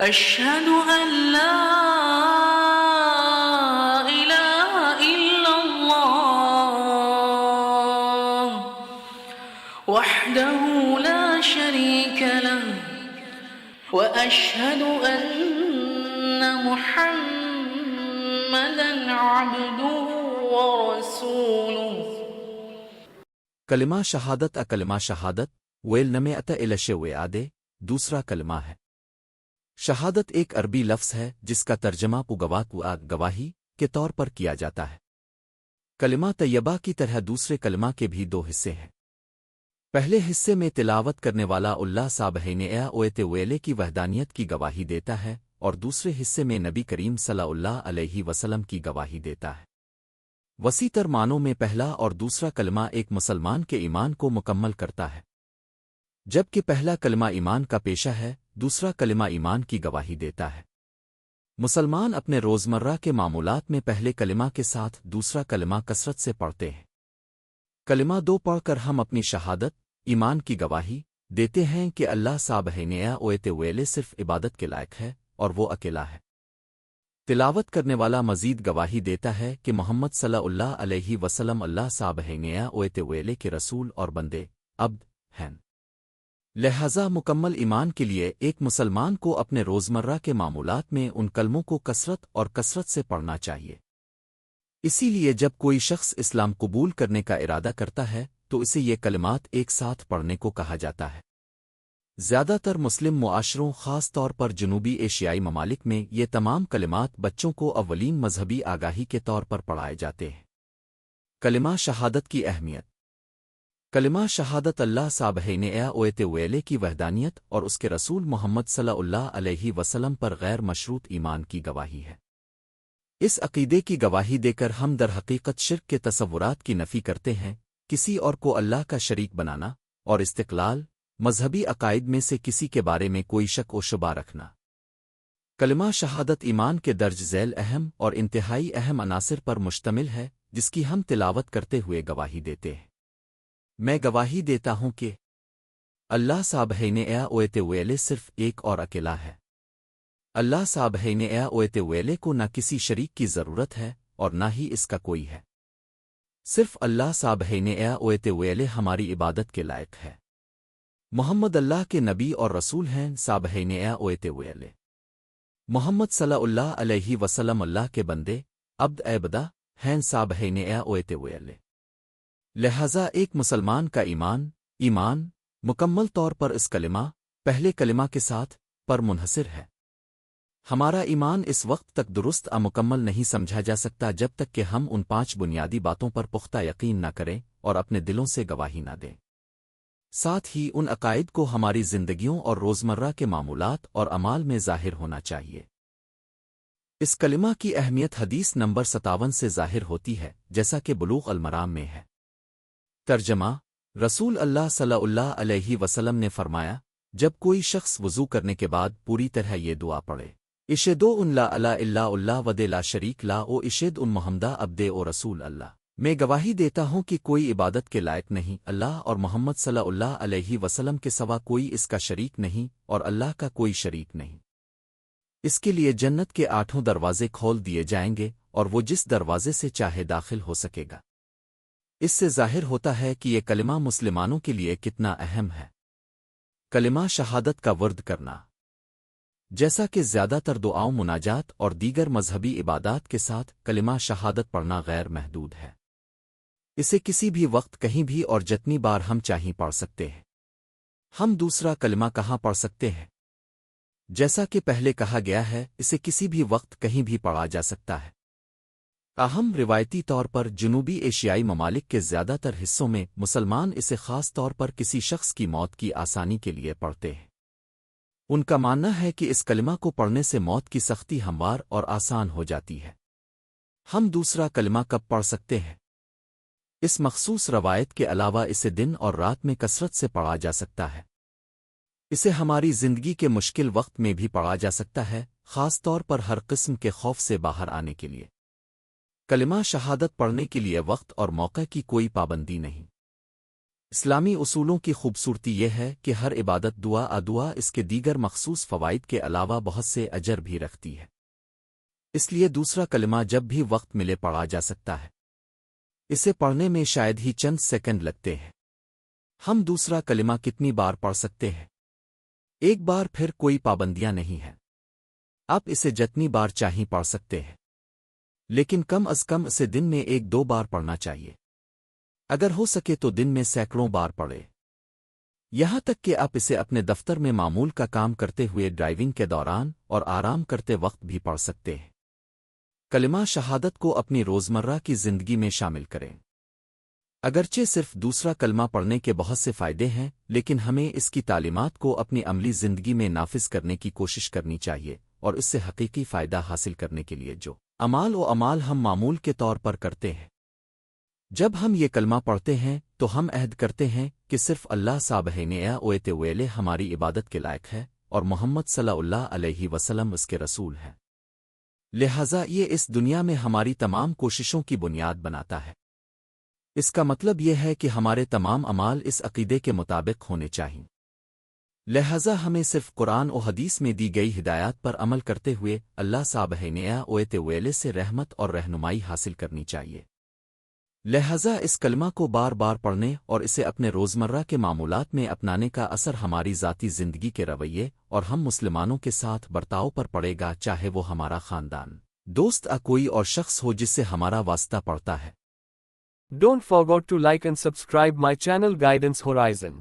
أشهد أن لا إله إلا الله وحده لا شريك له وأشهد أن محمدا عبده ورسوله. کلمہ شہادت کلمہ شہادت ویل نمے الش ویادے دوسرا کلمہ ہے۔ شہادت ایک عربی لفظ ہے جس کا ترجمہ گواہی کے طور پر کیا جاتا ہے۔ کلمہ طیبہ کی طرح دوسرے کلمہ کے بھی دو حصے ہیں۔ پہلے حصے میں تلاوت کرنے والا اللہ سابحین اویت ویلے کی وحدانیت کی گواہی دیتا ہے، اور دوسرے حصے میں نبی کریم صلی اللہ علیہ وسلم کی گواہی دیتا ہے۔ وسیع تر معنوں میں پہلا اور دوسرا کلمہ ایک مسلمان کے ایمان کو مکمل کرتا ہے، جبکہ پہلا کلمہ ایمان کا پیشہ ہے، دوسرا کلمہ ایمان کی گواہی دیتا ہے۔ مسلمان اپنے روزمرہ کے معمولات میں پہلے کلمہ کے ساتھ دوسرا کلمہ کثرت سے پڑھتے ہیں۔ کلمہ دو پڑھ کر ہم اپنی شہادت ایمان کی گواہی دیتے ہیں کہ اللہ سابحین اویت ویلے صرف عبادت کے لائق ہے اور وہ اکیلا ہے۔ تلاوت کرنے والا مزید گواہی دیتا ہے کہ محمد صلی اللہ علیہ وسلم اللہ سابحین اویت ویلے کے رسول اور بندے عبد ہیں۔ لہذا مکمل ایمان کے لیے ایک مسلمان کو اپنے روزمرہ کے معمولات میں ان کلموں کو کثرت سے پڑھنا چاہیے۔ اسی لیے جب کوئی شخص اسلام قبول کرنے کا ارادہ کرتا ہے تو اسے یہ کلمات ایک ساتھ پڑھنے کو کہا جاتا ہے۔ زیادہ تر مسلم معاشروں خاص طور پر جنوبی ایشیائی ممالک میں یہ تمام کلمات بچوں کو اولین مذہبی آگاہی کے طور پر پڑھائے جاتے ہیں۔ کلمہ شہادت کی اہمیت۔ کلمہ شہادت اللہ سابحین اویت ویلے کی وحدانیت اور اس کے رسول محمد صلی اللہ علیہ وسلم پر غیر مشروط ایمان کی گواہی ہے۔ اس عقیدے کی گواہی دے کر ہم در حقیقت شرک کے تصورات کی نفی کرتے ہیں، کسی اور کو اللہ کا شریک بنانا اور استقلال، مذہبی عقائد میں سے کسی کے بارے میں کوئی شک و شبہ رکھنا۔ کلمہ شہادت ایمان کے درج ذیل اہم اور انتہائی اہم عناصر پر مشتمل ہے جس کی ہم تلاوت کرتے ہوئے گواہی دیتے ہیں۔ میں گواہی دیتا ہوں کہ اللہ سابحین اویت ویلے صرف ایک اور اکیلا ہے۔ اللہ سابحین اویت ویلے کو نہ کسی شریک کی ضرورت ہے اور نہ ہی اس کا کوئی ہے۔ صرف اللہ سابحین اویت ویلے ہماری عبادت کے لائق ہے۔ محمد اللہ کے نبی اور رسول ہیں سابحین اویت ویلے۔ محمد صلی اللہ علیہ وسلم اللہ کے بندے عبد عبدہ ہیں سابحین اویت ویلے۔ لہذا ایک مسلمان کا ایمان مکمل طور پر اس کلمہ پہلے کلمہ کے ساتھ پر منحصر ہے۔ ہمارا ایمان اس وقت تک درست مکمل نہیں سمجھا جا سکتا جب تک کہ ہم ان 5 بنیادی باتوں پر پختہ یقین نہ کریں اور اپنے دلوں سے گواہی نہ دیں۔ ساتھ ہی ان عقائد کو ہماری زندگیوں اور روزمرہ کے معمولات اور اعمال میں ظاہر ہونا چاہیے۔ اس کلمہ کی اہمیت حدیث نمبر 57 سے ظاہر ہوتی ہے، جیسا کہ بلوغ المرام میں ہے۔ ترجمہ: رسول اللہ صلی اللہ علیہ وسلم نے فرمایا، جب کوئی شخص وضو کرنے کے بعد پوری طرح یہ دعا پڑھے، اشہدو ان لا الہ الا اللہ وحدہ لا شریک لہ و اشہد ان محمدہ عبدہ و رسول اللہ، میں گواہی دیتا ہوں کہ کوئی عبادت کے لائق نہیں اللہ اور محمد صلی اللہ علیہ وسلم کے سوا کوئی اس کا شریک نہیں اور اللہ کا کوئی شریک نہیں۔ اس کے لیے جنت کے 8 دروازے کھول دیے جائیں گے اور وہ جس دروازے سے چاہے داخل ہو سکے گا۔ اس سے ظاہر ہوتا ہے کہ یہ کلمہ مسلمانوں کے لیے کتنا اہم ہے۔ کلمہ شہادت کا ورد کرنا۔ جیسا کہ زیادہ تر دعاؤں، مناجات اور دیگر مذہبی عبادات کے ساتھ کلمہ شہادت پڑھنا غیر محدود ہے۔ اسے کسی بھی وقت کہیں بھی اور جتنی بار ہم چاہیں پڑھ سکتے ہیں۔ ہم دوسرا کلمہ کہاں پڑھ سکتے ہیں؟ جیسا کہ پہلے کہا گیا ہے، اسے کسی بھی وقت کہیں بھی پڑھا جا سکتا ہے۔ تاہم روایتی طور پر جنوبی ایشیائی ممالک کے زیادہ تر حصوں میں مسلمان اسے خاص طور پر کسی شخص کی موت کی آسانی کے لیے پڑھتے ہیں۔ ان کا ماننا ہے کہ اس کلمہ کو پڑھنے سے موت کی سختی ہموار اور آسان ہو جاتی ہے۔ ہم دوسرا کلمہ کب پڑھ سکتے ہیں؟ اس مخصوص روایت کے علاوہ اسے دن اور رات میں کثرت سے پڑھا جا سکتا ہے۔ اسے ہماری زندگی کے مشکل وقت میں بھی پڑھا جا سکتا ہے، خاص طور پر ہر قسم کے خوف سے باہر آنے کے لیے۔ کلمہ شہادت پڑھنے کے لیے وقت اور موقع کی کوئی پابندی نہیں۔ اسلامی اصولوں کی خوبصورتی یہ ہے کہ ہر عبادت دعا اس کے دیگر مخصوص فوائد کے علاوہ بہت سے اجر بھی رکھتی ہے۔ اس لیے دوسرا کلمہ جب بھی وقت ملے پڑھا جا سکتا ہے۔ اسے پڑھنے میں شاید ہی چند سیکنڈ لگتے ہیں۔ ہم دوسرا کلمہ کتنی بار پڑھ سکتے ہیں؟ ایک بار، پھر کوئی پابندیاں نہیں ہیں۔ آپ اسے جتنی بار چاہیں پڑھ سکتے ہیں، لیکن کم از کم اسے دن میں 1-2 بار پڑھنا چاہیے۔ اگر ہو سکے تو دن میں سینکڑوں بار پڑھے، یہاں تک کہ آپ اسے اپنے دفتر میں معمول کا کام کرتے ہوئے، ڈرائیونگ کے دوران اور آرام کرتے وقت بھی پڑھ سکتے ہیں۔ کلمہ شہادت کو اپنی روزمرہ کی زندگی میں شامل کریں۔ اگرچہ صرف دوسرا کلمہ پڑھنے کے بہت سے فائدے ہیں، لیکن ہمیں اس کی تعلیمات کو اپنی عملی زندگی میں نافذ کرنے کی کوشش کرنی چاہیے، اور اس سے حقیقی فائدہ حاصل کرنے کے لیے جو اعمال ہم معمول کے طور پر کرتے ہیں۔ جب ہم یہ کلمہ پڑھتے ہیں تو ہم عہد کرتے ہیں کہ صرف اللہ سبحانہ و تعالی ہماری عبادت کے لائق ہے، اور محمد صلی اللہ علیہ وسلم اس کے رسول ہیں۔ لہٰذا یہ اس دنیا میں ہماری تمام کوششوں کی بنیاد بناتا ہے۔ اس کا مطلب یہ ہے کہ ہمارے تمام اعمال اس عقیدے کے مطابق ہونے چاہئیں۔ لہٰذا ہمیں صرف قرآن و حدیث میں دی گئی ہدایات پر عمل کرتے ہوئے اللہ سبحانہ و تعالی سے رحمت اور رہنمائی حاصل کرنی چاہیے۔ لہٰذا اس کلمہ کو بار بار پڑھنے اور اسے اپنے روزمرہ کے معمولات میں اپنانے کا اثر ہماری ذاتی زندگی کے رویے اور ہم مسلمانوں کے ساتھ برتاؤ پر پڑے گا، چاہے وہ ہمارا خاندان، دوست یا کوئی اور شخص ہو جس سے ہمارا واسطہ پڑتا ہے۔ Don't forget to like and subscribe my channel Guidance Horizon.